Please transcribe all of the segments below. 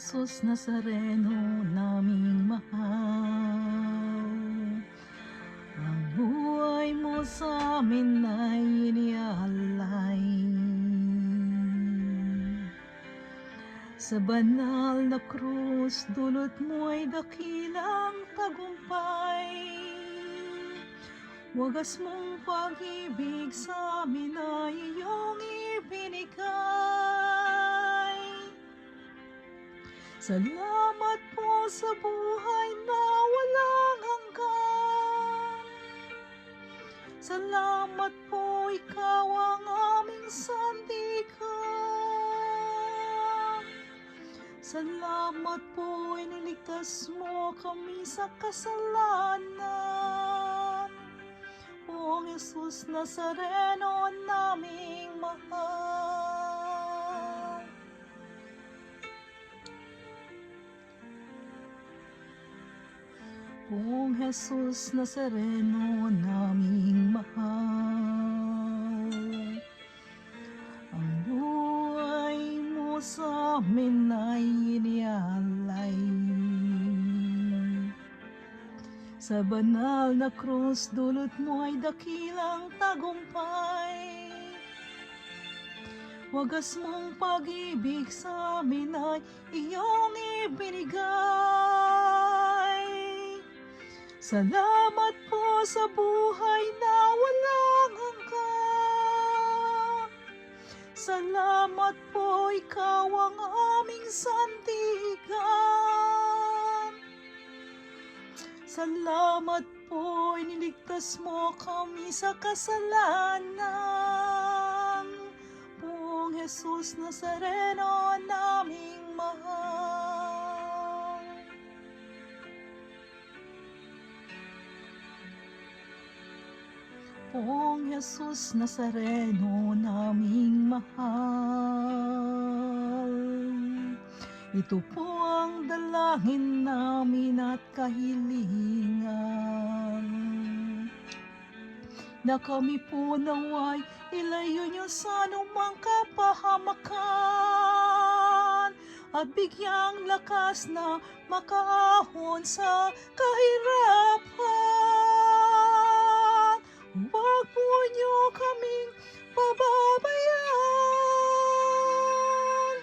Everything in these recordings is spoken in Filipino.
Jesus Nazareno naming mahal, ang buhay mo sa amin ay inialay. Sa banal na krus, dulot mo'y dakilang tagumpay. Wagas mong pag-ibig sa amin ay iyong ibinigay. Salamat po sa buhay na walang hanggan. Salamat po, ikaw ang aming sandigan. Salamat po, iniligtas mo kami sa kasalanan. Poong Jesus Nazareno naming mahal. Poong Jesus Nazareno naming mahal, ang buhay mo sa amin ay inialay. Sa banal na krus, dulot mo ay dakilang tagumpay. Wagas mong pag-ibig sa amin ay iyong ibinigay. Salamat po sa buhay na walang hanggan. Salamat po, ikaw ang aming sandigan. Salamat po, iniligtas mo kami sa kasalanan. Poong Jesus Nazareno naming mahal. Poong Jesus Nazareno naming mahal, ito po ang dalangin namin at kahilingan, na kami po naway ilayo niyo sa anumang kapahamakan, at bigyang lakas na makaahon sa kahirapan. Huwag po niyo kaming pababayaan,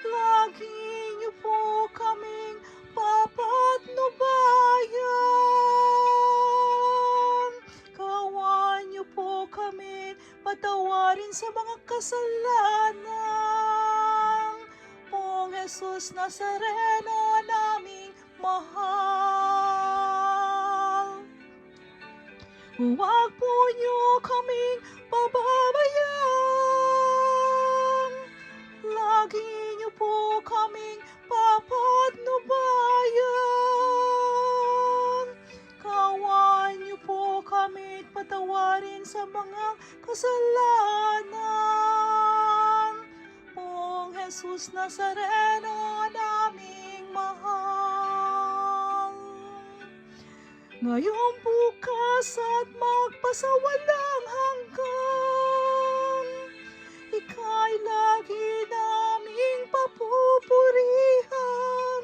lagi niyo po kaming papatnubayan. Kawan niyo po kami, patawarin sa mga kasalanan. Poong Jesus Nazareno naming mahal, huwag po niyo kaming pababayaan, lagi niyo po kaming papatnubayan. Kawan niyo po kami, patawarin sa mga kasalanan. Poong Jesus Nazareno naming mahal, ngayong bukas at magpasawalang hanggan, ika'y lagi naming papupurihan.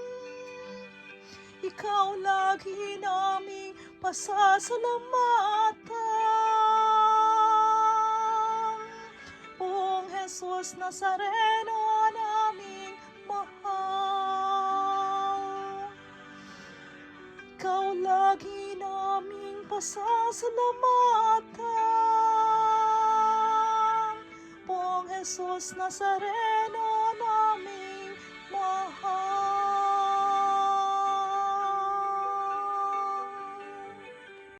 Ikaw lagi naming pasasalamatan. Poong Jesus Nazareno naming mahal, ikaw lagi naming pasasalamatan. Poong Jesus Nazareno